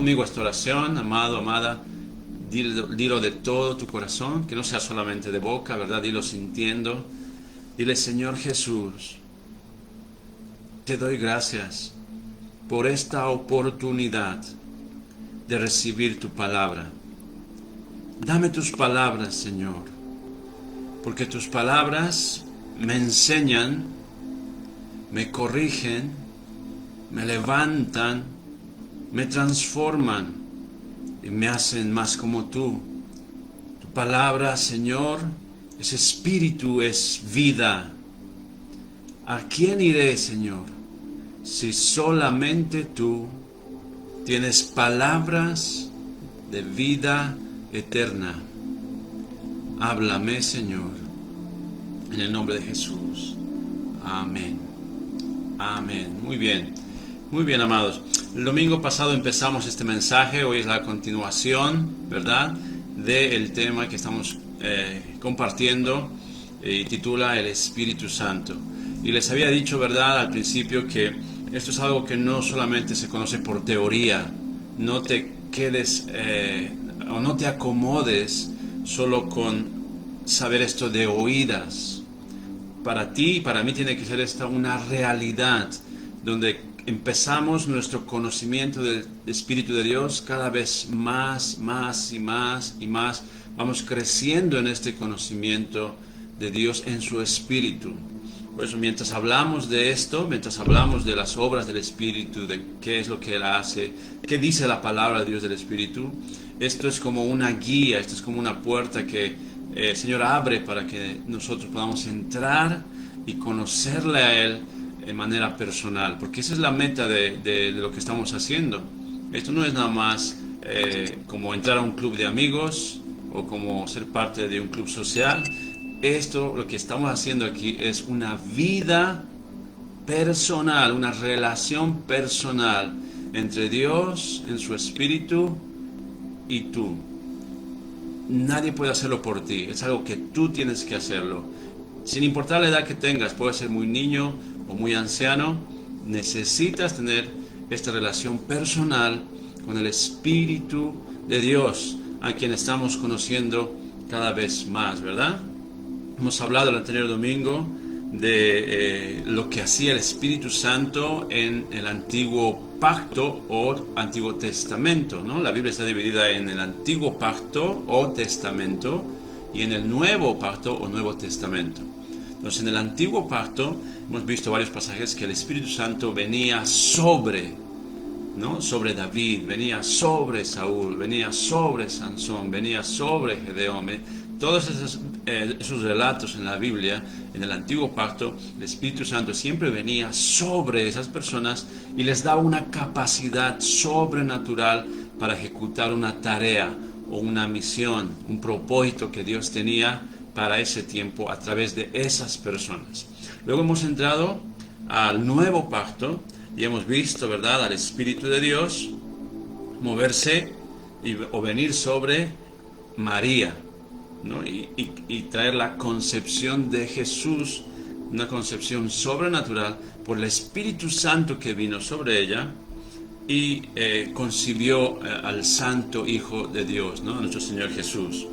conmigo esta oración, amado, amada. Dilo de todo tu corazón, que no sea solamente de boca, ¿verdad? Dilo sintiendo. Dile, Señor Jesús, te doy gracias por esta oportunidad de recibir tu palabra. Dame tus palabras, Señor, porque tus palabras me enseñan, me corrigen, me levantan, me transforman y me hacen más como tú. Tu palabra, Señor, es espíritu, es vida. ¿A quién iré, Señor, si solamente tú tienes palabras de vida eterna? Háblame, Señor, en el nombre de Jesús. Amén. Amén. Muy bien, amados. El domingo pasado empezamos este mensaje, hoy es la continuación, ¿verdad?, del tema que estamos compartiendo y titula El Espíritu Santo. Y les había dicho, ¿verdad?, al principio que esto es algo que no solamente se conoce por teoría. No te quedes o no te acomodes solo con saber esto de oídas. Para ti y para mí tiene que ser esta una realidad donde empezamos nuestro conocimiento del Espíritu de Dios cada vez más y más. Vamos creciendo en este conocimiento de Dios en su Espíritu. Por eso, mientras hablamos de esto, mientras hablamos de las obras del Espíritu, de qué es lo que Él hace, qué dice la palabra de Dios del Espíritu, esto es como una guía, esto es como una puerta que el Señor abre para que nosotros podamos entrar y conocerle a Él de manera personal, porque esa es la meta de lo que estamos haciendo. Esto no es nada más como entrar a un club de amigos o como ser parte de un club social. Esto, lo que estamos haciendo aquí, es una vida personal, una relación personal entre Dios en su Espíritu y tú. Nadie puede hacerlo por ti, es algo que tú tienes que hacerlo. Sin importar la edad que tengas, puedes ser muy niño o muy anciano, necesitas tener esta relación personal con el Espíritu de Dios, a quien estamos conociendo cada vez más, ¿verdad? Hemos hablado el anterior domingo de lo que hacía el Espíritu Santo en el Antiguo Pacto o Antiguo Testamento, ¿no? La Biblia está dividida en el Antiguo Pacto o Testamento y en el Nuevo Pacto o Nuevo Testamento. Entonces, en el Antiguo Pacto hemos visto varios pasajes que el Espíritu Santo venía sobre, ¿no?, sobre David, venía sobre Saúl, venía sobre Sansón, venía sobre Gedeón. Todos esos relatos en la Biblia, en el Antiguo Pacto, el Espíritu Santo siempre venía sobre esas personas y les daba una capacidad sobrenatural para ejecutar una tarea o una misión, un propósito que Dios tenía para ese tiempo a través de esas personas. Luego hemos entrado al Nuevo Pacto y hemos visto, ¿verdad?, al Espíritu de Dios moverse o venir sobre María, ¿no? Y traer la concepción de Jesús, una concepción sobrenatural por el Espíritu Santo que vino sobre ella y concibió al Santo Hijo de Dios, ¿no?, nuestro Señor Jesús.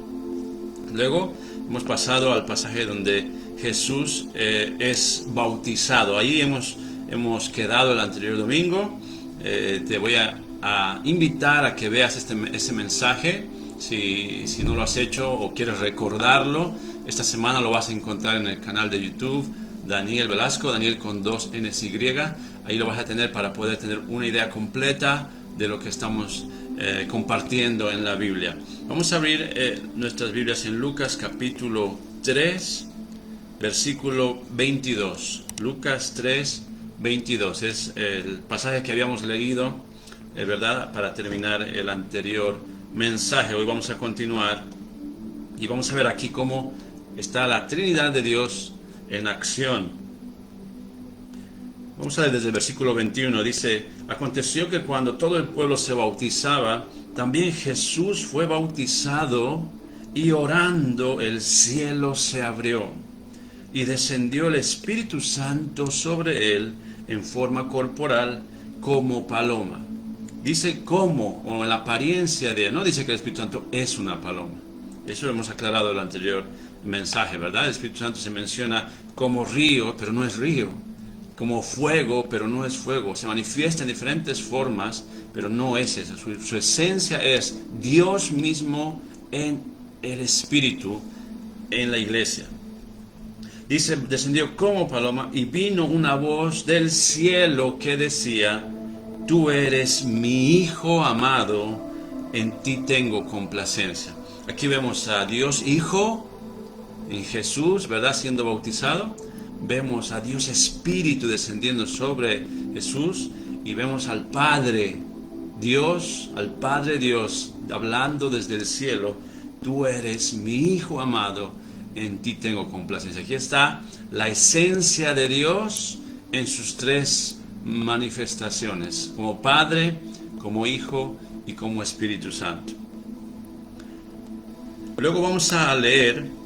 Luego hemos pasado al pasaje donde Jesús es bautizado. Ahí hemos quedado el anterior domingo. Te voy a invitar a que veas ese mensaje. Si no lo has hecho o quieres recordarlo, esta semana lo vas a encontrar en el canal de YouTube, Daniel Velasco, Daniel con 2 NSY. Ahí lo vas a tener para poder tener una idea completa de lo que estamos compartiendo en la Biblia. Vamos a abrir nuestras Biblias en Lucas capítulo 3, versículo 22. Lucas 3, 22. Es el pasaje que habíamos leído, ¿verdad?, para terminar el anterior mensaje. Hoy vamos a continuar y vamos a ver aquí cómo está la Trinidad de Dios en acción. Vamos a ver desde el versículo 21. Dice: aconteció que cuando todo el pueblo se bautizaba, también Jesús fue bautizado, y orando el cielo se abrió, y descendió el Espíritu Santo sobre él en forma corporal como paloma. dice cómo, o en la apariencia de, no dice que el Espíritu Santo es una paloma. Eso lo hemos aclarado en el anterior mensaje, ¿verdad? El Espíritu Santo se menciona como río, pero no es río. Como fuego, pero no es fuego. Se manifiesta en diferentes formas, pero no es esa. Su esencia es Dios mismo en el Espíritu, en la iglesia. Dice, descendió como paloma y vino una voz del cielo que decía: tú eres mi Hijo amado, en ti tengo complacencia. Aquí vemos a Dios Hijo en Jesús, ¿verdad? Siendo bautizado. Vemos a Dios Espíritu descendiendo sobre Jesús y vemos al Padre Dios, hablando desde el cielo: tú eres mi Hijo amado, en ti tengo complacencia. Aquí está la esencia de Dios en sus tres manifestaciones, como Padre, como Hijo y como Espíritu Santo. Luego vamos a leer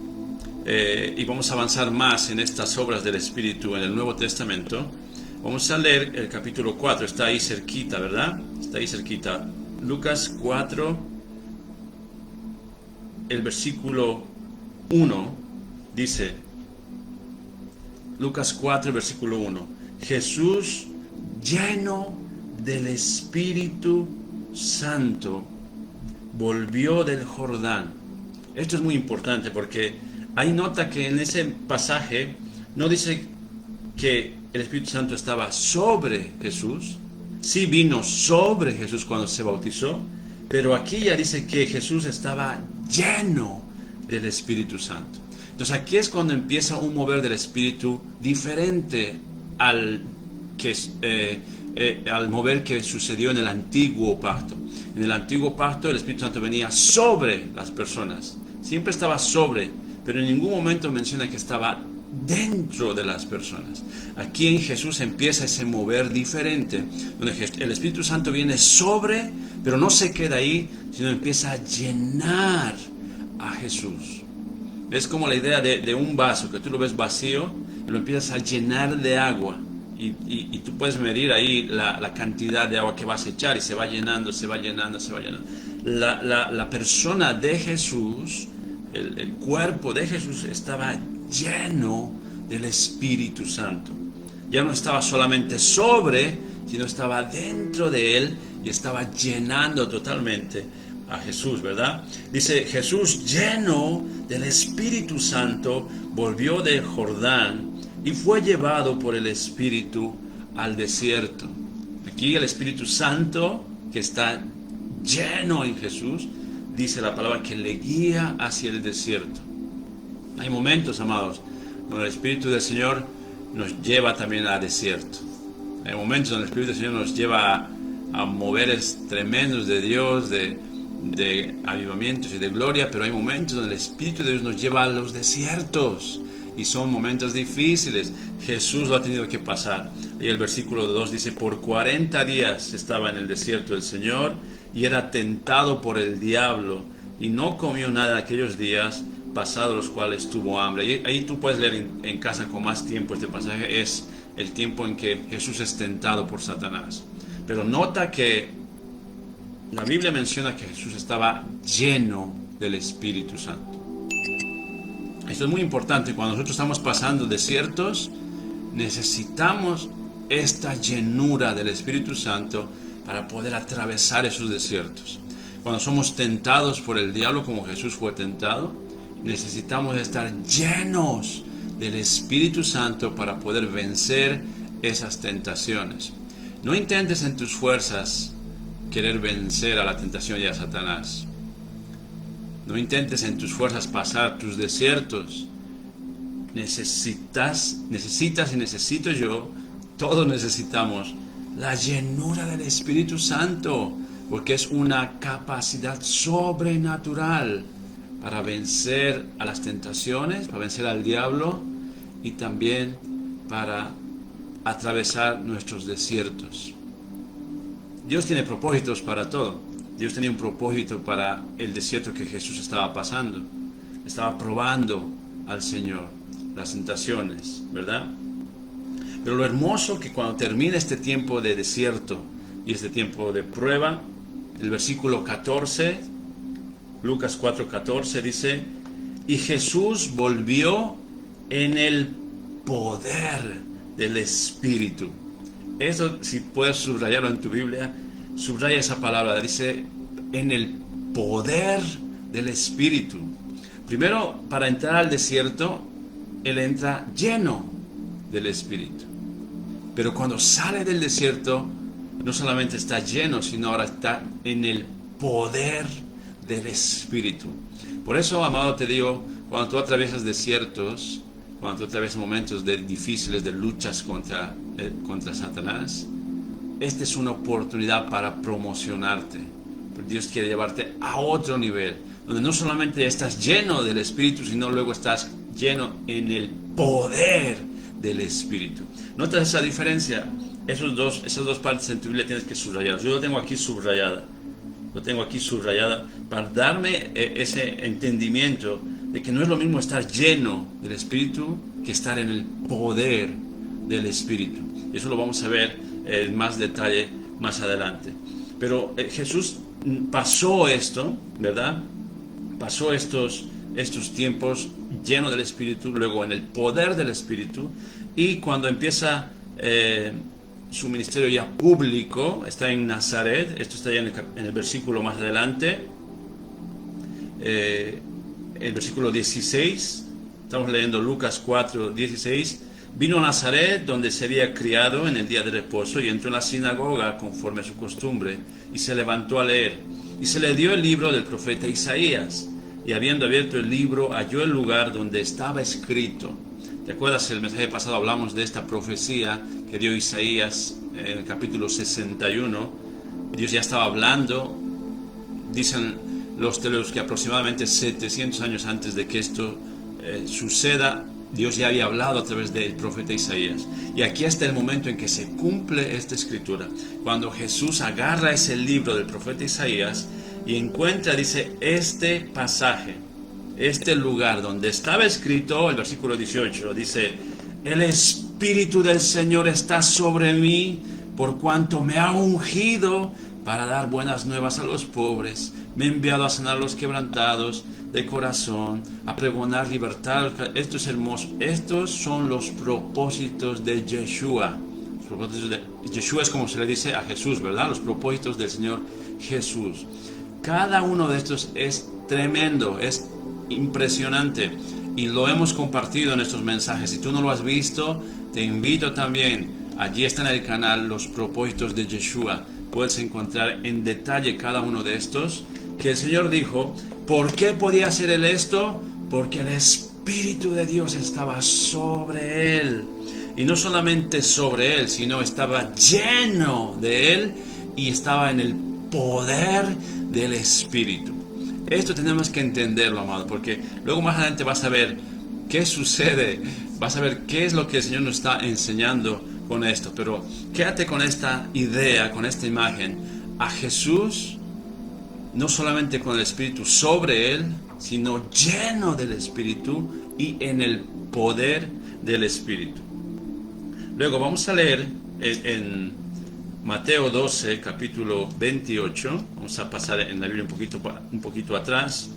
y vamos a avanzar más en estas obras del Espíritu en el Nuevo Testamento. Vamos a leer el capítulo 4, está ahí cerquita, ¿verdad? Está ahí cerquita. Lucas 4, el versículo 1, dice, Lucas 4, versículo 1, Jesús, lleno del Espíritu Santo, volvió del Jordán. Esto es muy importante porque ahí nota que en ese pasaje no dice que el Espíritu Santo estaba sobre Jesús. Sí vino sobre Jesús cuando se bautizó, pero aquí ya dice que Jesús estaba lleno del Espíritu Santo. Entonces aquí es cuando empieza un mover del Espíritu diferente al mover que sucedió en el antiguo pacto. En el antiguo pacto el Espíritu Santo venía sobre las personas. Siempre estaba sobre, pero en ningún momento menciona que estaba dentro de las personas. Aquí en Jesús empieza ese mover diferente, donde el Espíritu Santo viene sobre, pero no se queda ahí, sino empieza a llenar a Jesús. Es como la idea de un vaso, que tú lo ves vacío y lo empiezas a llenar de agua. Y tú puedes medir ahí la cantidad de agua que vas a echar y se va llenando, se va llenando, se va llenando. La persona de Jesús, el cuerpo de Jesús estaba lleno del Espíritu Santo. Ya no estaba solamente sobre, sino estaba dentro de él y estaba llenando totalmente a Jesús, ¿verdad? Dice, Jesús lleno del Espíritu Santo volvió del Jordán y fue llevado por el Espíritu al desierto. Aquí el Espíritu Santo, que está lleno en Jesús, dice la palabra que le guía hacia el desierto. Hay momentos, amados, donde el Espíritu del Señor nos lleva también al desierto. Hay momentos donde el Espíritu del Señor nos lleva a moveres tremendos de Dios, de avivamientos y de gloria, pero hay momentos donde el Espíritu de Dios nos lleva a los desiertos. Y son momentos difíciles. Jesús lo ha tenido que pasar. Y el versículo 2 dice, por 40 días estaba en el desierto el Señor y era tentado por el diablo y no comió nada aquellos días, pasados los cuales tuvo hambre. Y ahí tú puedes leer en casa con más tiempo este pasaje. Es el tiempo en que Jesús es tentado por Satanás. Pero nota que la Biblia menciona que Jesús estaba lleno del Espíritu Santo. Esto es muy importante. Cuando nosotros estamos pasando desiertos, necesitamos esta llenura del Espíritu Santo para poder atravesar esos desiertos. Cuando somos tentados por el diablo, como Jesús fue tentado, necesitamos estar llenos del Espíritu Santo para poder vencer esas tentaciones. No intentes en tus fuerzas querer vencer a la tentación y a Satanás. No intentes en tus fuerzas pasar tus desiertos. Necesitas y necesito yo, todos necesitamos la llenura del Espíritu Santo, porque es una capacidad sobrenatural para vencer a las tentaciones, para vencer al diablo y también para atravesar nuestros desiertos. Dios tiene propósitos para todo. Dios tenía un propósito para el desierto que Jesús estaba pasando. Estaba probando al Señor las tentaciones, ¿verdad? Pero lo hermoso que cuando termina este tiempo de desierto y este tiempo de prueba. El versículo 14, Lucas 4:14 dice, y Jesús volvió en el poder del Espíritu. Eso, si puedes subrayarlo en tu Biblia, subraya esa palabra, dice, en el poder del Espíritu. Primero, para entrar al desierto, Él entra lleno del Espíritu. Pero cuando sale del desierto, no solamente está lleno, sino ahora está en el poder del Espíritu. Por eso, amado, te digo, cuando tú atraviesas desiertos, cuando tú atraviesas momentos difíciles de luchas contra Satanás, esta es una oportunidad para promocionarte. Dios quiere llevarte a otro nivel, donde no solamente estás lleno del Espíritu, sino luego estás lleno en el poder del Espíritu. ¿Notas esa diferencia? Esas dos partes en tu Biblia tienes que subrayarlas. Yo lo tengo aquí subrayada. Para darme ese entendimiento de que no es lo mismo estar lleno del Espíritu que estar en el poder del Espíritu. Y eso lo vamos a ver en más detalle más adelante. Pero Jesús pasó esto, ¿verdad? Pasó estos tiempos lleno del Espíritu, luego en el poder del Espíritu, y cuando empieza su ministerio ya público, está en Nazaret, esto está ya en el versículo más adelante, el versículo 16, estamos leyendo Lucas 4:16, vino a Nazaret, donde se había criado en el día de reposo, y entró en la sinagoga conforme a su costumbre, y se levantó a leer. Y se le dio el libro del profeta Isaías, y habiendo abierto el libro, halló el lugar donde estaba escrito. ¿Te acuerdas? El mensaje pasado hablamos de esta profecía que dio Isaías en el capítulo 61. Dios ya estaba hablando, dicen los teólogos que aproximadamente 700 años antes de que esto suceda, Dios ya había hablado a través del profeta Isaías. Y aquí está el momento en que se cumple esta escritura. Cuando Jesús agarra ese libro del profeta Isaías y encuentra, dice, este pasaje, este lugar donde estaba escrito, el versículo 18, dice, el Espíritu del Señor está sobre mí, por cuanto me ha ungido para dar buenas nuevas a los pobres, me ha enviado a sanar a los quebrantados de corazón, a pregonar libertad. Esto es hermoso. Estos son los propósitos de Yeshua. Yeshua es como se le dice a Jesús, ¿verdad? Los propósitos del Señor Jesús. Cada uno de estos es tremendo, es impresionante, y lo hemos compartido en estos mensajes. Si tú no lo has visto, te invito también. Allí está en el canal los propósitos de Yeshua. Puedes encontrar en detalle cada uno de estos, que el Señor dijo. ¿Por qué podía hacer él esto? Porque el Espíritu de Dios estaba sobre él. Y no solamente sobre él, sino estaba lleno de él y estaba en el poder del Espíritu. Esto tenemos que entenderlo, amado, porque luego más adelante vas a ver qué sucede, vas a ver qué es lo que el Señor nos está enseñando con esto. Pero quédate con esta idea, con esta imagen. A Jesús, no solamente con el Espíritu sobre él, sino lleno del Espíritu y en el poder del Espíritu. Luego vamos a leer en Mateo 12, capítulo 28. Vamos a pasar en la Biblia un poquito atrás.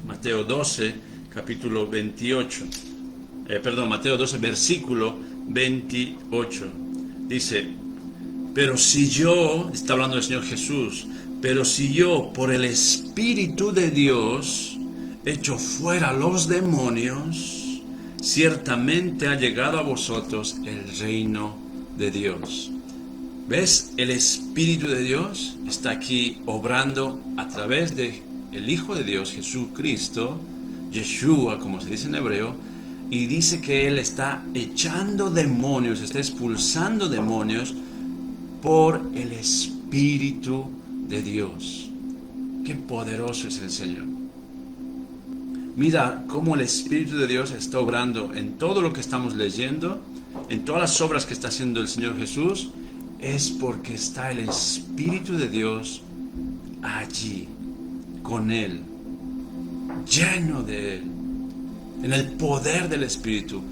Mateo 12, capítulo 28. Mateo 12, versículo 28. Dice, pero si yo, está hablando el Señor Jesús, pero si yo, por el Espíritu de Dios, echo fuera los demonios, ciertamente ha llegado a vosotros el reino de Dios. ¿Ves? El Espíritu de Dios está aquí obrando a través de el Hijo de Dios, Jesucristo, Yeshua, como se dice en hebreo, y dice que Él está echando demonios, está expulsando demonios por el Espíritu de Dios. Qué poderoso es el Señor. Mira cómo el Espíritu de Dios está obrando en todo lo que estamos leyendo, en todas las obras que está haciendo el Señor Jesús. Es porque está el Espíritu de Dios allí, con Él, lleno de Él, en el poder del Espíritu,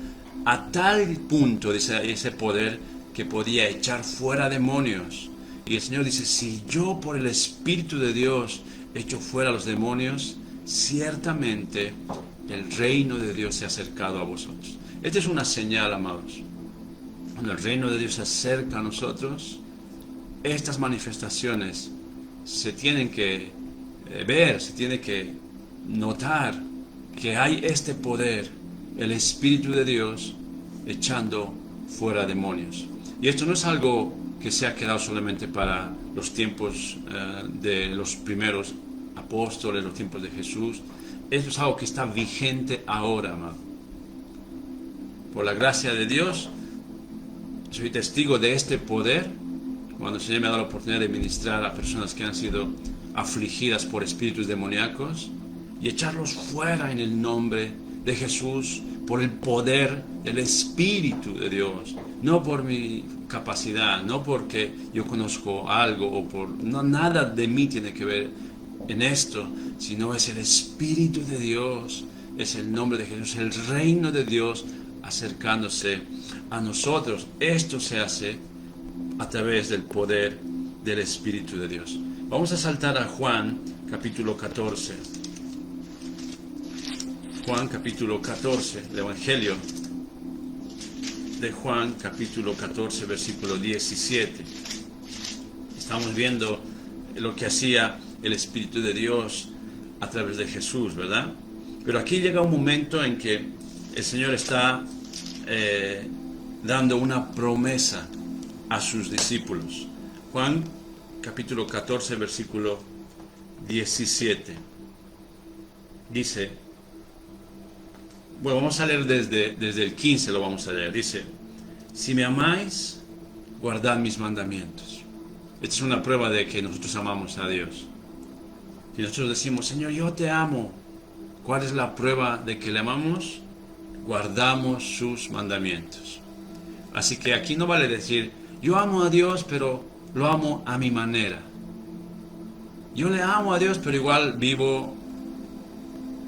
a tal punto, dice ese poder, que podía echar fuera demonios. Y el Señor dice, si yo por el Espíritu de Dios echo fuera a los demonios, ciertamente el reino de Dios se ha acercado a vosotros. Esta es una señal, amados. Cuando el reino de Dios se acerca a nosotros, estas manifestaciones se tienen que ver, se tiene que notar que hay este poder, el Espíritu de Dios echando fuera demonios. Y esto no es algo que se ha quedado solamente para los tiempos de los primeros apóstoles, los tiempos de Jesús. Esto es algo que está vigente ahora, amado. Por la gracia de Dios, soy testigo de este poder cuando el Señor me ha dado la oportunidad de ministrar a personas que han sido afligidas por espíritus demoníacos y echarlos fuera en el nombre de Jesús, por el poder del Espíritu de Dios, no por mi capacidad, no porque yo conozco algo o por nada de mí tiene que ver en esto, sino es el Espíritu de Dios, es el nombre de Jesús, el reino de Dios acercándose a nosotros. Esto se hace a través del poder del Espíritu de Dios. Vamos a saltar a Juan capítulo 14. Juan capítulo 14, el Evangelio de Juan capítulo 14, versículo 17. Estamos viendo lo que hacía el Espíritu de Dios a través de Jesús, ¿verdad? Pero aquí llega un momento en que el Señor está dando una promesa a sus discípulos. Juan capítulo 14, versículo 17. Dice, bueno, vamos a leer desde el 15, lo vamos a leer. Dice, si me amáis, guardad mis mandamientos. Esta es una prueba de que nosotros amamos a Dios. Si nosotros decimos, Señor, yo te amo, ¿cuál es la prueba de que le amamos? Guardamos sus mandamientos. Así que aquí no vale decir, yo amo a Dios, pero lo amo a mi manera. Yo le amo a Dios, pero igual vivo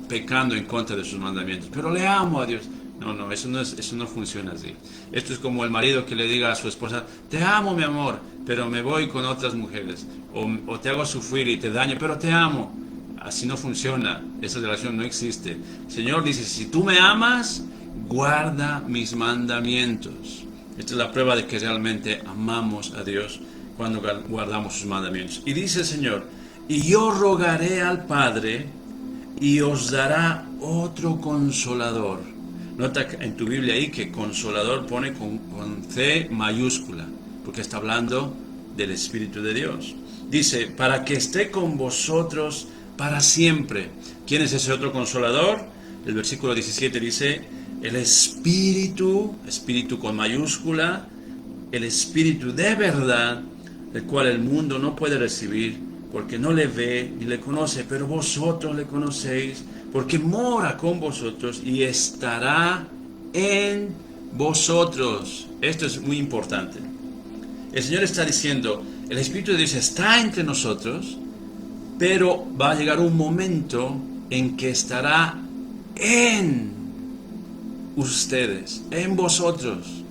pecando en contra de sus mandamientos. Pero le amo a Dios. No, eso no funciona así. Esto es como el marido que le diga a su esposa, te amo, mi amor, pero me voy con otras mujeres. O te hago sufrir y te daño, pero te amo. Así no funciona. Esa relación no existe. El Señor dice, si tú me amas, guarda mis mandamientos. Esta es la prueba de que realmente amamos a Dios cuando guardamos sus mandamientos. Y dice el Señor, y yo rogaré al Padre y os dará otro consolador. Nota en tu Biblia ahí que consolador pone con C mayúscula, porque está hablando del Espíritu de Dios. Dice, para que esté con vosotros para siempre. ¿Quién es ese otro consolador? El versículo 17 dice, el Espíritu con mayúscula, el Espíritu de verdad, el cual el mundo no puede recibir, porque no le ve ni le conoce, pero vosotros le conocéis, porque mora con vosotros y estará en vosotros. Esto es muy importante. El Señor está diciendo, el Espíritu de Dios está entre nosotros, pero va a llegar un momento en que estará en ustedes, en vosotros.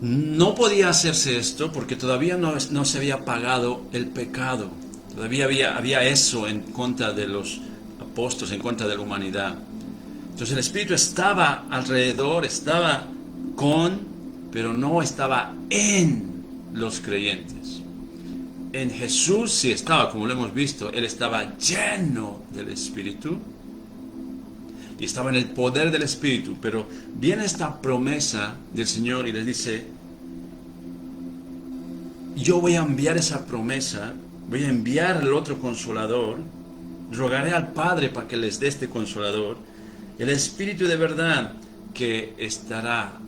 No podía hacerse esto porque todavía no se había pagado el pecado. Todavía había eso en contra de los apóstoles, en contra de la humanidad. Entonces el Espíritu estaba alrededor, estaba con, pero no estaba en los creyentes. En Jesús sí estaba, como lo hemos visto, Él estaba lleno del Espíritu y estaba en el poder del Espíritu, pero viene esta promesa del Señor y les dice, yo voy a enviar esa promesa, voy a enviar el otro consolador, rogaré al Padre para que les dé este consolador, el Espíritu de verdad que está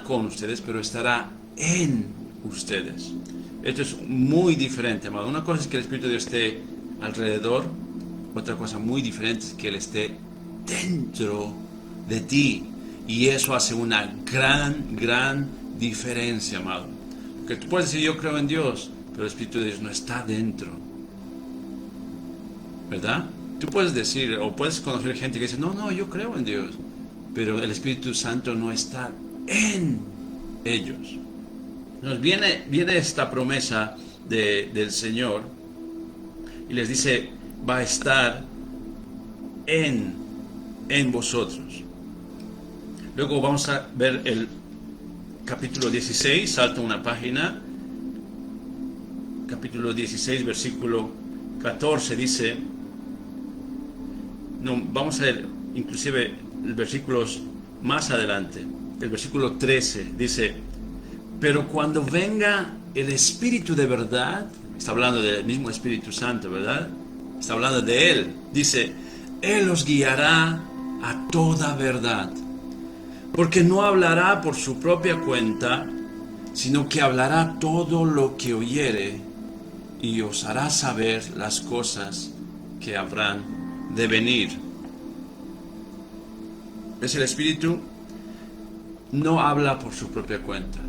con ustedes, pero estará en ustedes. Esto es muy diferente, amado. Una cosa es que el Espíritu de Dios esté alrededor, otra cosa muy diferente es que Él esté dentro de ti. Y eso hace una gran diferencia, amado. Porque tú puedes decir, yo creo en Dios, pero el Espíritu de Dios no está dentro. ¿Verdad? Tú puedes decir, o puedes conocer gente que dice, no, yo creo en Dios, pero el Espíritu Santo no está en ellos. Nos viene esta promesa del Señor y les dice, va a estar en vosotros. Luego vamos a ver el capítulo 16, salta una página, capítulo 16, versículo 14, dice, no, vamos a ver inclusive versículos más adelante, el versículo 13, dice, pero cuando venga el Espíritu de verdad, está hablando del mismo Espíritu Santo, ¿verdad? Está hablando de Él, dice, Él os guiará a toda verdad, porque no hablará por su propia cuenta, sino que hablará todo lo que oyere y os hará saber las cosas que habrán de venir. ¿Ves? El Espíritu no habla por su propia cuenta.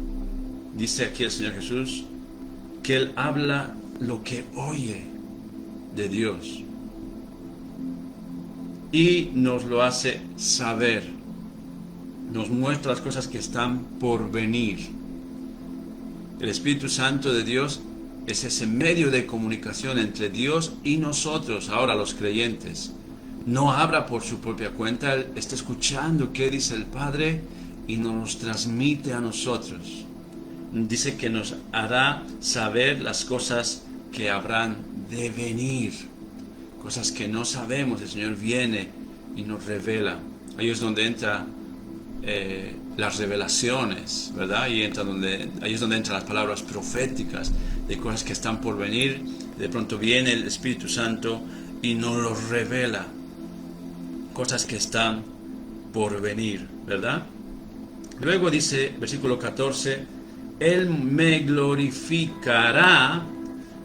Dice aquí el Señor Jesús que Él habla lo que oye de Dios y nos lo hace saber, nos muestra las cosas que están por venir. El Espíritu Santo de Dios es ese medio de comunicación entre Dios y nosotros, ahora los creyentes. No habla por su propia cuenta, Él está escuchando qué dice el Padre y nos transmite a nosotros. Dice que nos hará saber las cosas que habrán de venir, cosas que no sabemos. El Señor viene y nos revela. Ahí es donde entra las revelaciones, ¿verdad? Ahí es donde entran las palabras proféticas de cosas que están por venir. De pronto viene el Espíritu Santo y nos los revela, cosas que están por venir, ¿verdad? Luego dice, versículo 14, Él me glorificará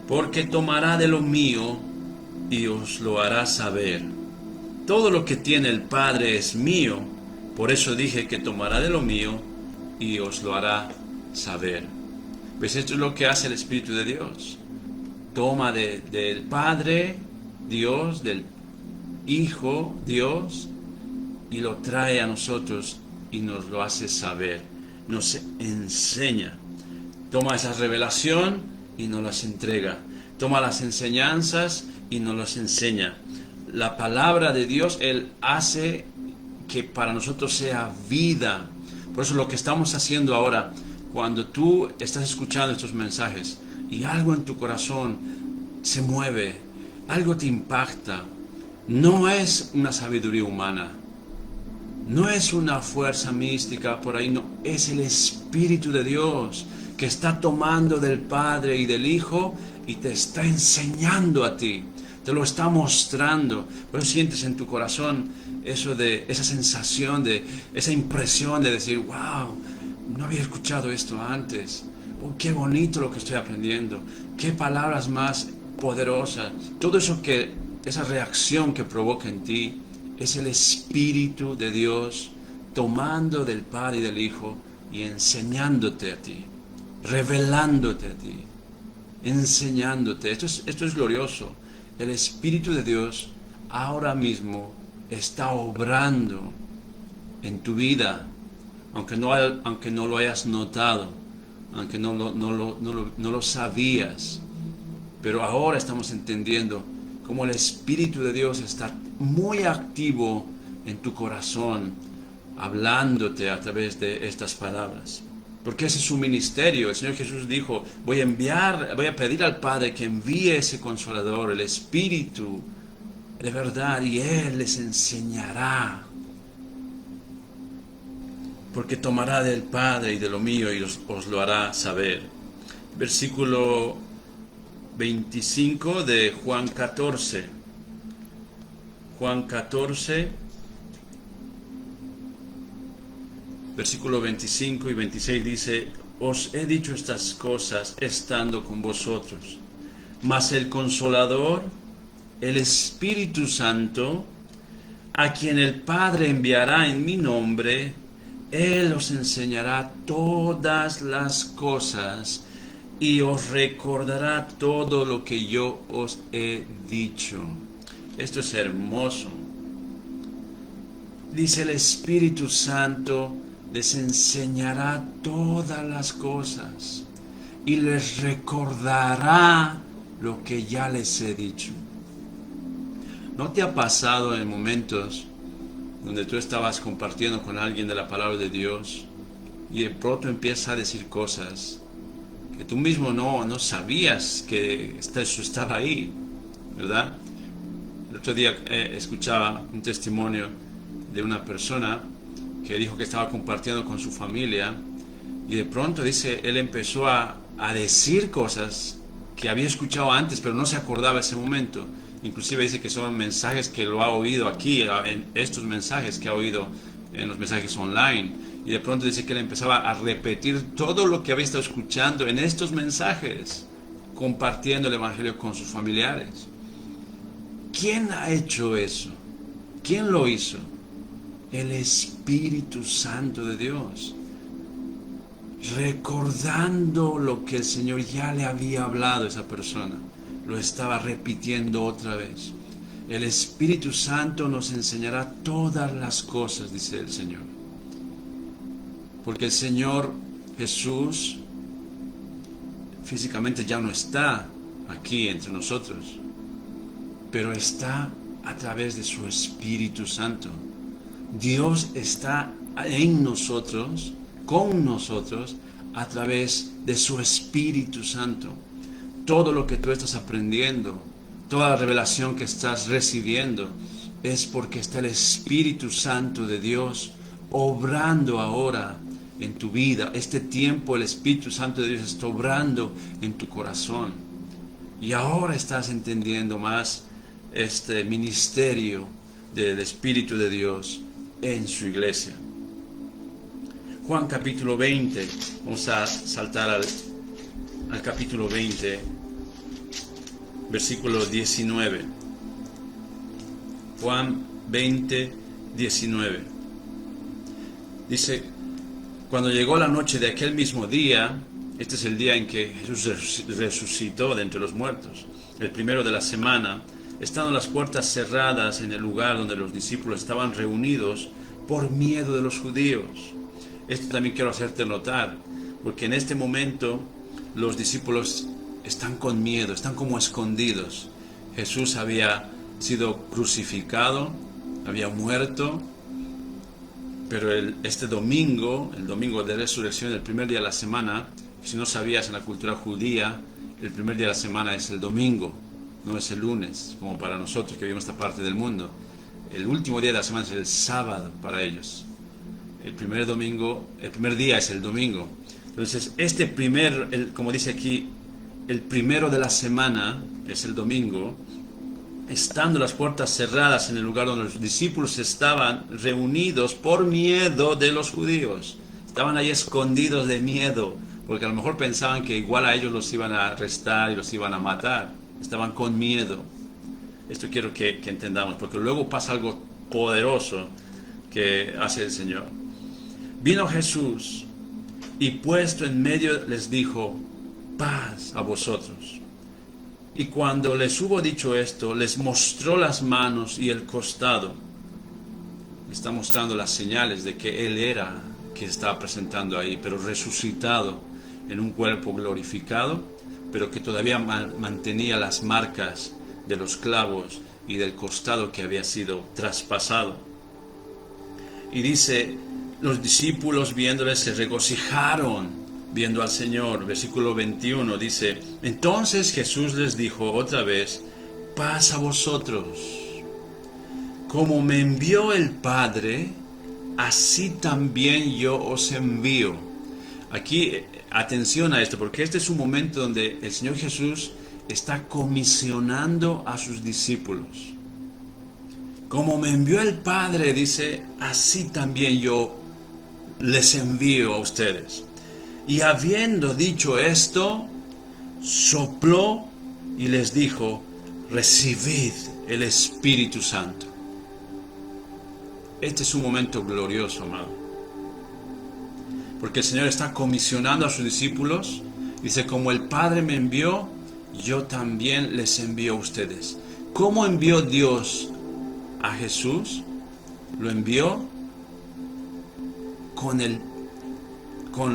porque tomará de lo mío y os lo hará saber. Todo lo que tiene el Padre es mío, por eso dije que tomará de lo mío y os lo hará saber. Pues esto es lo que hace el Espíritu de Dios. Toma del Padre, Dios, del Hijo, Dios, y lo trae a nosotros y nos lo hace saber, nos enseña. Toma esa revelación y nos las entrega. Toma las enseñanzas y nos las enseña. La palabra de Dios, Él hace que para nosotros sea vida. Por eso lo que estamos haciendo ahora, cuando tú estás escuchando estos mensajes y algo en tu corazón se mueve, algo te impacta, no es una sabiduría humana, no es una fuerza mística por ahí, no, es el Espíritu de Dios que está tomando del Padre y del Hijo y te está enseñando a ti, te lo está mostrando. Por eso sientes en tu corazón esa sensación, esa impresión de decir, wow, no había escuchado esto antes, oh, qué bonito lo que estoy aprendiendo, qué palabras más poderosas. Todo eso esa reacción que provoca en ti, es el Espíritu de Dios tomando del Padre y del Hijo y enseñándote a ti, revelándote a ti, enseñándote. Esto es glorioso. El Espíritu de Dios ahora mismo está obrando en tu vida, aunque no lo hayas notado, aunque no lo sabías. Pero ahora estamos entendiendo cómo el Espíritu de Dios está muy activo en tu corazón, hablándote a través de estas palabras. Porque ese es su ministerio. El Señor Jesús dijo, voy a pedir al Padre que envíe ese Consolador, el Espíritu de verdad, y Él les enseñará. Porque tomará del Padre y de lo mío y os lo hará saber. Versículo 25 de Juan 14. Juan 14, versículo 25 y 26 dice, os he dicho estas cosas estando con vosotros, mas el Consolador, el Espíritu Santo, a quien el Padre enviará en mi nombre, Él os enseñará todas las cosas y os recordará todo lo que yo os he dicho. Esto es hermoso. Dice el Espíritu Santo les enseñará todas las cosas. y les recordará lo que ya les he dicho. ¿No te ha pasado en momentos donde tú estabas compartiendo con alguien de la palabra de Dios y de pronto empieza a decir cosas que tú mismo no sabías que eso estaba ahí, ¿verdad? El otro día escuchaba un testimonio de una persona que dijo que estaba compartiendo con su familia y de pronto dice, él empezó a decir cosas que había escuchado antes, pero no se acordaba ese momento. Inclusive dice que son mensajes que lo ha oído aquí, en estos mensajes que ha oído en los mensajes online. Y de pronto dice que él empezaba a repetir todo lo que había estado escuchando en estos mensajes, compartiendo el Evangelio con sus familiares. ¿Quién ha hecho eso? ¿Quién lo hizo? El Espíritu Santo de Dios. Recordando lo que el Señor ya le había hablado a esa persona. Lo estaba repitiendo otra vez. El Espíritu Santo nos enseñará todas las cosas, dice el Señor. Porque el Señor Jesús físicamente ya no está aquí entre nosotros, pero está a través de su Espíritu Santo. Dios está en nosotros, con nosotros, a través de su Espíritu Santo. Todo lo que tú estás aprendiendo, toda la revelación que estás recibiendo, es porque está el Espíritu Santo de Dios obrando ahora en tu vida. Este tiempo el Espíritu Santo de Dios está obrando en tu corazón. Y ahora estás entendiendo más este ministerio del Espíritu de Dios en su iglesia. Juan capítulo 20, vamos a saltar al capítulo 20, versículo 19. Juan 20, 19. Dice, cuando llegó la noche de aquel mismo día, este es el día en que Jesús resucitó de entre los muertos, el primero de la semana, estando las puertas cerradas en el lugar donde los discípulos estaban reunidos por miedo de los judíos. Esto también quiero hacerte notar, porque en este momento los discípulos están con miedo, están como escondidos. Jesús había sido crucificado, había muerto, pero este domingo, el domingo de resurrección, el primer día de la semana, si no sabías, en la cultura judía, el primer día de la semana es el domingo, no es el lunes, como para nosotros que vivimos esta parte del mundo. El último día de la semana es el sábado para ellos. El primer día es el domingo. Entonces, como dice aquí, el primero de la semana es el domingo, estando las puertas cerradas en el lugar donde los discípulos estaban reunidos por miedo de los judíos. Estaban ahí escondidos de miedo, porque a lo mejor pensaban que igual a ellos los iban a arrestar y los iban a matar. Estaban con miedo. Esto quiero que entendamos, porque luego pasa algo poderoso que hace el Señor. Vino Jesús y puesto en medio les dijo, paz a vosotros. Y cuando les hubo dicho esto, les mostró las manos y el costado. Está mostrando las señales de que Él era quien estaba presentando ahí, pero resucitado en un cuerpo glorificado, pero que todavía mantenía las marcas de los clavos y del costado que había sido traspasado. Y dice, los discípulos viéndole se regocijaron viendo al Señor. Versículo 21 dice, entonces Jesús les dijo otra vez, paz a vosotros. Como me envió el Padre, así también yo os envío. Aquí, atención a esto, porque este es un momento donde el Señor Jesús está comisionando a sus discípulos. Como me envió el Padre, dice, así también yo les envío a ustedes. Y habiendo dicho esto, sopló y les dijo, recibid el Espíritu Santo. Este es un momento glorioso, amado. Porque el Señor está comisionando a sus discípulos. Dice, como el Padre me envió, yo también les envío a ustedes. ¿Cómo envió Dios a Jesús? Lo envió con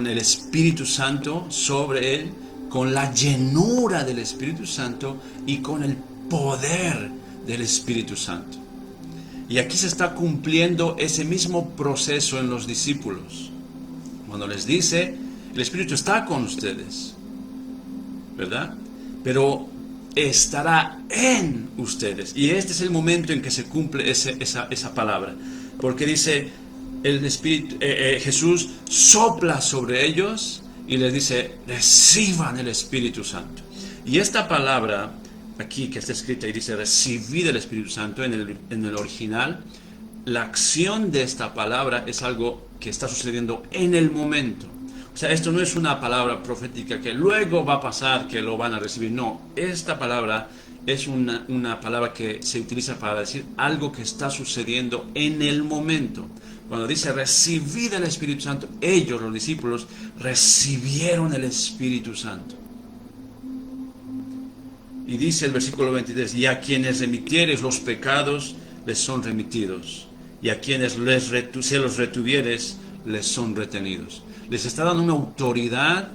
el Espíritu Santo sobre Él con la llenura del Espíritu Santo y con el poder del Espíritu Santo. Y aquí se está cumpliendo ese mismo proceso en los discípulos. Cuando les dice, el Espíritu está con ustedes, ¿verdad? Pero estará en ustedes. Y este es el momento en que se cumple esa palabra. Porque dice, el Espíritu, Jesús sopla sobre ellos y les dice, reciban el Espíritu Santo. Y esta palabra aquí que está escrita y dice, recibid el Espíritu Santo, en el original, la acción de esta palabra es algo que está sucediendo en el momento. O sea, esto no es una palabra profética que luego va a pasar, que lo van a recibir. No, esta palabra es una palabra que se utiliza para decir algo que está sucediendo en el momento. Cuando dice recibid el Espíritu Santo, ellos, los discípulos, recibieron el Espíritu Santo. Y dice el versículo 23, y a quienes remitieres los pecados, les son remitidos. Y a quienes se los retuvieres, les son retenidos. Les está dando una autoridad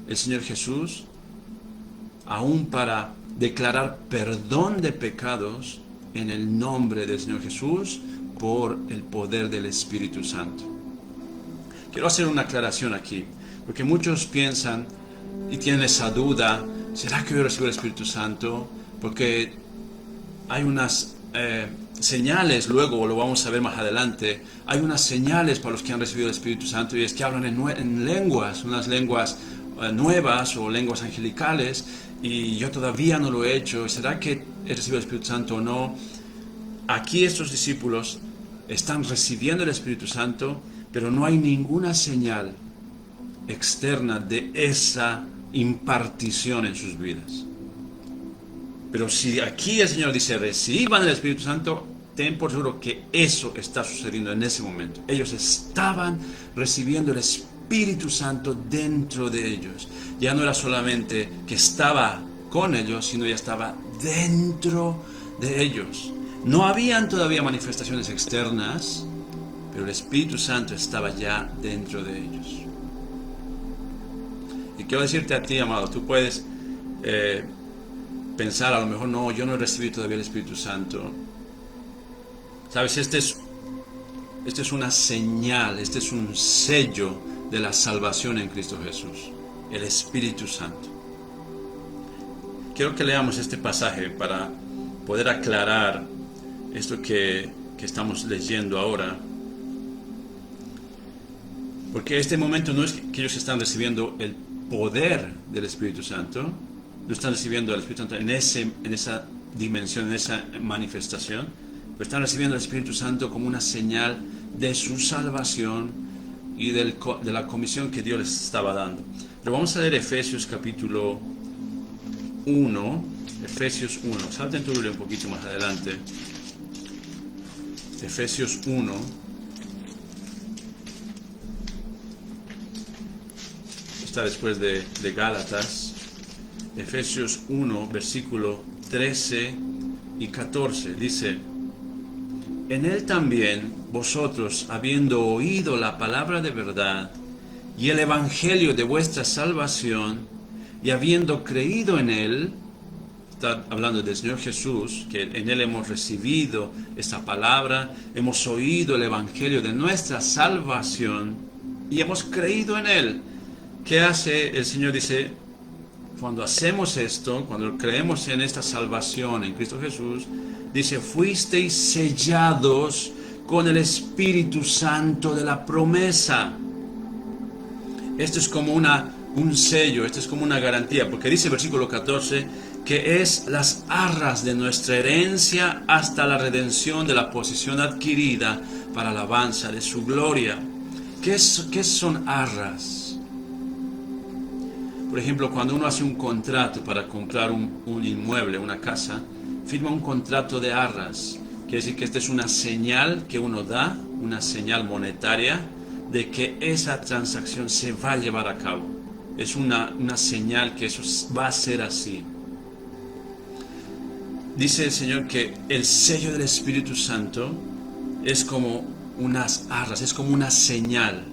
el Señor Jesús, aún para declarar perdón de pecados en el nombre del Señor Jesús por el poder del Espíritu Santo. Quiero hacer una aclaración aquí, porque muchos piensan y tienen esa duda, ¿será que yo recibo el Espíritu Santo? Porque hay unas señales, luego lo vamos a ver más adelante, hay unas señales para los que han recibido el Espíritu Santo, y es que hablan en lenguas, unas lenguas nuevas o lenguas angelicales, y yo todavía no lo he hecho. ¿Será que he recibido el Espíritu Santo o no? Aquí estos discípulos están recibiendo el Espíritu Santo, pero no hay ninguna señal externa de esa impartición en sus vidas. Pero si aquí el Señor dice reciban el Espíritu Santo, ten por seguro que eso está sucediendo en ese momento. Ellos estaban recibiendo el Espíritu Santo dentro de ellos. Ya no era solamente que estaba con ellos, sino ya estaba dentro de ellos. No habían todavía manifestaciones externas, pero el Espíritu Santo estaba ya dentro de ellos. Y quiero decirte a ti, amado, tú puedes pensar, a lo mejor, no, yo no he recibido todavía el Espíritu Santo. Sabes, este es una señal, este es un sello de la salvación en Cristo Jesús, el Espíritu Santo. Quiero que leamos este pasaje para poder aclarar esto que estamos leyendo ahora. Porque este momento no es que ellos están recibiendo el poder del Espíritu Santo, no están recibiendo el Espíritu Santo en esa dimensión, en esa manifestación, pero están recibiendo el Espíritu Santo como una señal de su salvación y de la comisión que Dios les estaba dando. Pero vamos a leer Efesios capítulo 1, Efesios 1, salten tu Biblia un poquito más adelante, Efesios 1, está después de Gálatas. Efesios 1, versículo 13 y 14, dice, en él también vosotros, habiendo oído la palabra de verdad y el evangelio de vuestra salvación, y habiendo creído en él, está hablando del Señor Jesús, que en él hemos recibido esta palabra, hemos oído el evangelio de nuestra salvación y hemos creído en él. ¿Qué hace el Señor? Dice, cuando hacemos esto, cuando creemos en esta salvación en Cristo Jesús, dice, fuisteis sellados con el Espíritu Santo de la promesa. Esto es como un sello, esto es como una garantía, porque dice el versículo 14, que es las arras de nuestra herencia hasta la redención de la posesión adquirida para la alabanza de su gloria. ¿Qué son arras? Por ejemplo, cuando uno hace un contrato para comprar un inmueble, una casa, firma un contrato de arras. Quiere decir que esta es una señal que uno da, una señal monetaria, de que esa transacción se va a llevar a cabo. Es una señal que eso va a ser así. Dice el Señor que el sello del Espíritu Santo es como unas arras, es como una señal.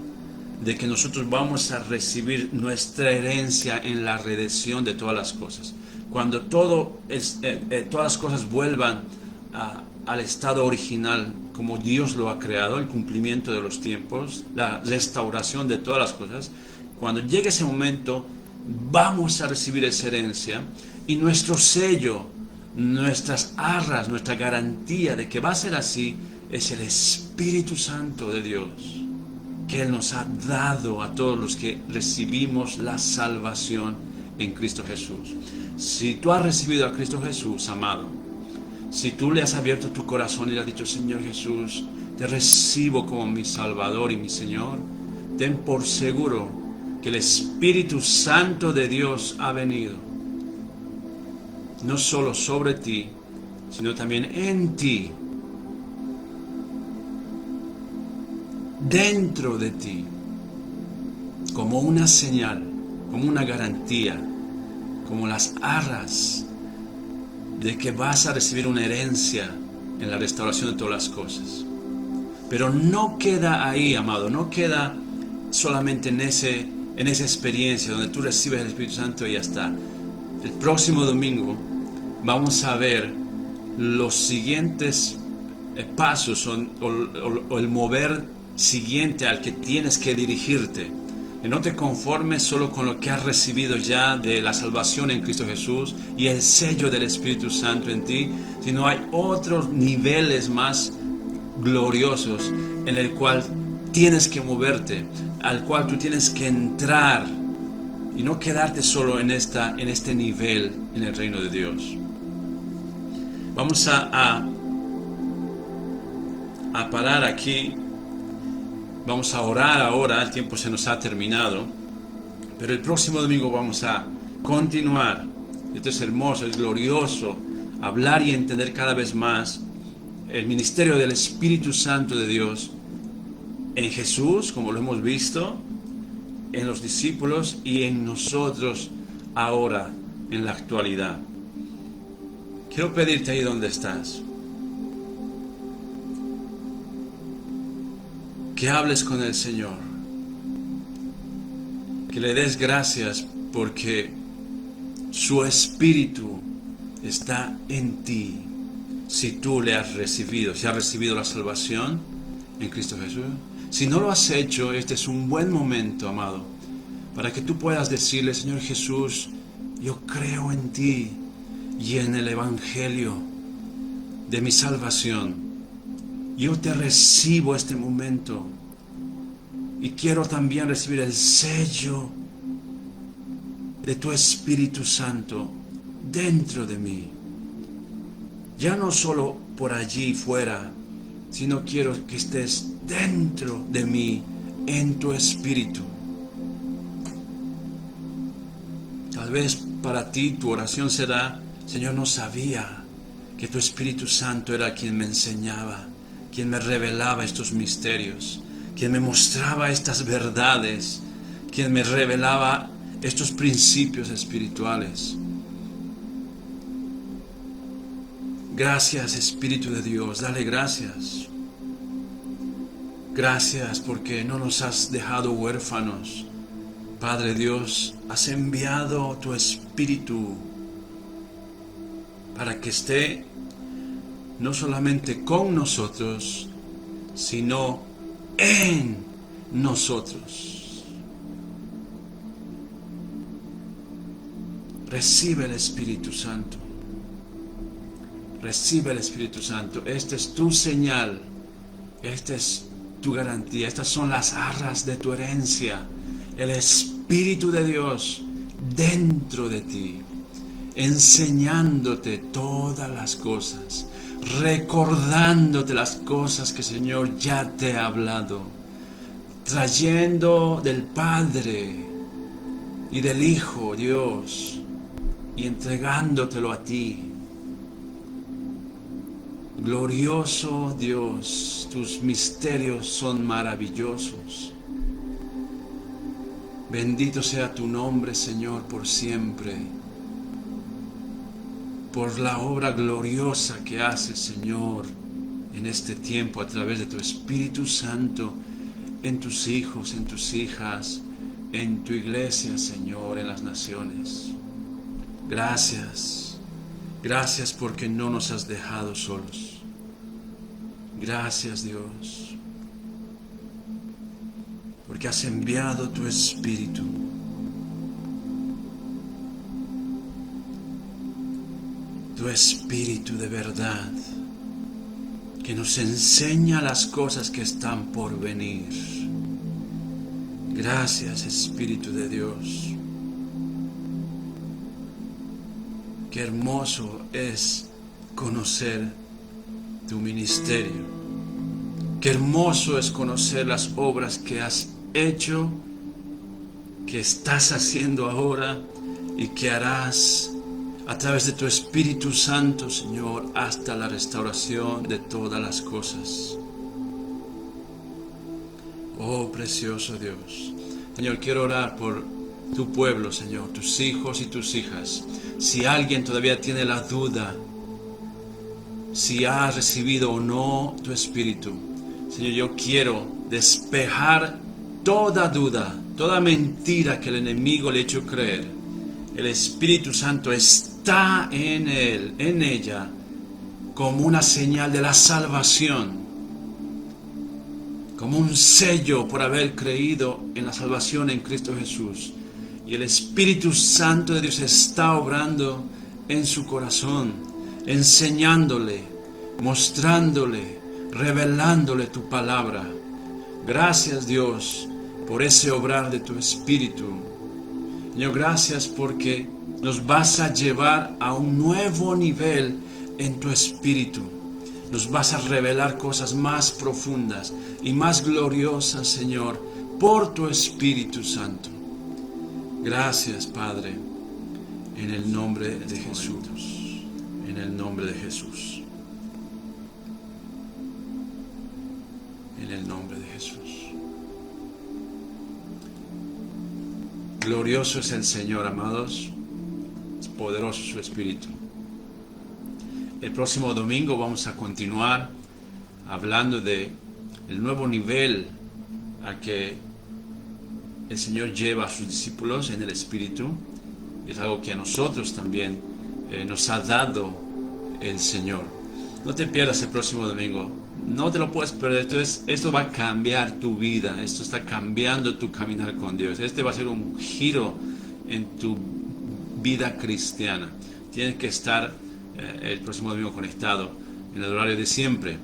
de que nosotros vamos a recibir nuestra herencia en la redención de todas las cosas. Cuando todas las cosas vuelvan al estado original, como Dios lo ha creado, el cumplimiento de los tiempos, la restauración de todas las cosas, cuando llegue ese momento, vamos a recibir esa herencia y nuestro sello, nuestras arras, nuestra garantía de que va a ser así, es el Espíritu Santo de Dios, que Él nos ha dado a todos los que recibimos la salvación en Cristo Jesús. Si tú has recibido a Cristo Jesús, amado, si tú le has abierto tu corazón y le has dicho, Señor Jesús, te recibo como mi Salvador y mi Señor, ten por seguro que el Espíritu Santo de Dios ha venido, no solo sobre ti, sino también en ti, dentro de ti, como una señal, como una garantía, como las arras de que vas a recibir una herencia en la restauración de todas las cosas. Pero no queda ahí, amado, no queda solamente en esa experiencia donde tú recibes el Espíritu Santo y ya está. El próximo domingo vamos a ver los siguientes pasos o el mover siguiente al que tienes que dirigirte. Que no te conformes solo con lo que has recibido ya de la salvación en Cristo Jesús y el sello del Espíritu Santo en ti, sino hay otros niveles más gloriosos en el cual tienes que moverte, al cual tú tienes que entrar y no quedarte solo en este nivel en el reino de Dios. Vamos a parar aquí. Vamos a orar ahora, el tiempo se nos ha terminado, pero el próximo domingo vamos a continuar. Esto es hermoso, es glorioso, hablar y entender cada vez más el ministerio del Espíritu Santo de Dios en Jesús, como lo hemos visto, en los discípulos y en nosotros ahora, en la actualidad. Quiero pedirte ahí donde estás, que hables con el Señor, que le des gracias porque su Espíritu está en ti. Si tú le has recibido, si has recibido la salvación en Cristo Jesús. Si no lo has hecho, este es un buen momento, amado, para que tú puedas decirle, Señor Jesús, yo creo en ti y en el Evangelio de mi salvación. Yo te recibo este momento y quiero también recibir el sello de tu Espíritu Santo dentro de mí. Ya no solo por allí fuera, sino quiero que estés dentro de mí, en tu Espíritu. Tal vez para ti tu oración será, Señor, no sabía que tu Espíritu Santo era quien me enseñaba, quien me revelaba estos misterios, quien me mostraba estas verdades, quien me revelaba estos principios espirituales. Gracias, Espíritu de Dios, dale gracias. Gracias porque no nos has dejado huérfanos. Padre Dios, has enviado tu Espíritu para que esté no solamente con nosotros, sino en nosotros. Recibe el Espíritu Santo. Recibe el Espíritu Santo. Esta es tu señal. Esta es tu garantía. Estas son las arras de tu herencia. El Espíritu de Dios dentro de ti, enseñándote todas las cosas, recordándote las cosas que el Señor ya te ha hablado, trayendo del Padre y del Hijo Dios y entregándotelo a ti. Glorioso Dios, tus misterios son maravillosos. Bendito sea tu nombre, Señor, por siempre, por la obra gloriosa que haces, Señor, en este tiempo a través de tu Espíritu Santo en tus hijos, en tus hijas, en tu iglesia, Señor, en las naciones. Gracias. Gracias porque no nos has dejado solos. Gracias, Dios, porque has enviado tu Espíritu. Tu Espíritu de verdad, que nos enseña las cosas que están por venir. Gracias, Espíritu de Dios. Qué hermoso es conocer tu ministerio. Qué hermoso es conocer las obras que has hecho, que estás haciendo ahora y que harás a través de tu Espíritu Santo, Señor, hasta la restauración de todas las cosas. Oh, precioso Dios. Señor, quiero orar por tu pueblo, Señor, tus hijos y tus hijas. Si alguien todavía tiene la duda, si ha recibido o no tu Espíritu, Señor, yo quiero despejar toda duda, toda mentira que el enemigo le ha hecho creer. El Espíritu Santo está en él, en ella, como una señal de la salvación, como un sello por haber creído en la salvación en Cristo Jesús. Y el Espíritu Santo de Dios está obrando en su corazón, enseñándole, mostrándole, revelándole tu palabra. Gracias, Dios, por ese obrar de tu Espíritu. Señor, gracias porque nos vas a llevar a un nuevo nivel en tu Espíritu. Nos vas a revelar cosas más profundas y más gloriosas, Señor, por tu Espíritu Santo. Gracias, Padre, en el nombre de Jesús. En el nombre de Jesús. En el nombre de Jesús. Glorioso es el Señor, amados. Es poderoso su Espíritu. El próximo domingo vamos a continuar hablando de el nuevo nivel a que el Señor lleva a sus discípulos en el Espíritu. Es algo que a nosotros también nos ha dado el Señor. No te pierdas el próximo domingo. No te lo puedes perder. Entonces, esto va a cambiar tu vida. Esto está cambiando tu caminar con Dios. Este va a ser un giro en tu vida cristiana. Tienes que estar el próximo domingo conectado en el horario de siempre.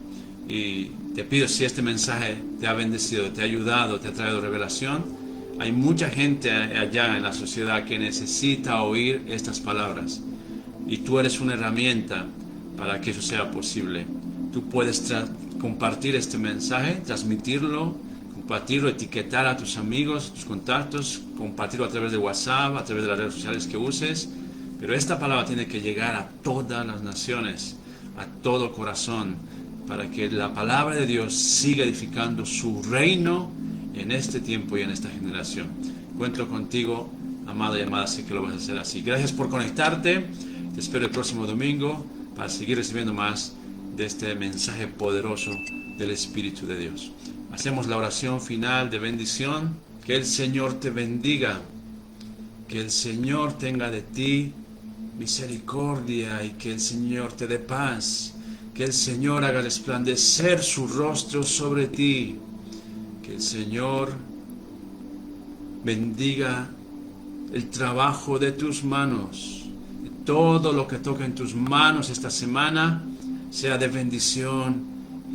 Y te pido, si este mensaje te ha bendecido, te ha ayudado, te ha traído revelación, hay mucha gente allá en la sociedad que necesita oír estas palabras. Y tú eres una herramienta para que eso sea posible. Tú puedes compartir este mensaje, transmitirlo, compartirlo, etiquetar a tus amigos, tus contactos, compartirlo a través de WhatsApp, a través de las redes sociales que uses. Pero esta palabra tiene que llegar a todas las naciones, a todo corazón, para que la palabra de Dios siga edificando su reino en este tiempo y en esta generación. Cuento contigo, amado y amada, sé que lo vas a hacer así. Gracias por conectarte. Te espero el próximo domingo para seguir recibiendo más de este mensaje poderoso del Espíritu de Dios. Hacemos la oración final de bendición. Que el Señor te bendiga. Que el Señor tenga de ti misericordia y que el Señor te dé paz. Que el Señor haga resplandecer su rostro sobre ti. Que el Señor bendiga el trabajo de tus manos. Todo lo que toque en tus manos esta semana sea de bendición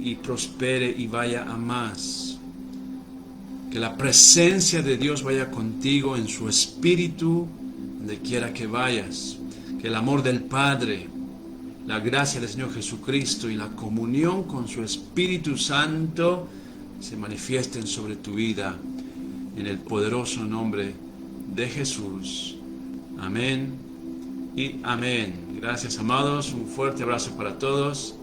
y prospere y vaya a más. Que la presencia de Dios vaya contigo en su Espíritu, donde quiera que vayas. Que el amor del Padre, la gracia del Señor Jesucristo y la comunión con su Espíritu Santo se manifiesten sobre tu vida. En el poderoso nombre de Jesús. Amén y amén. Gracias, amados. Un fuerte abrazo para todos.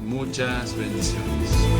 Muchas bendiciones.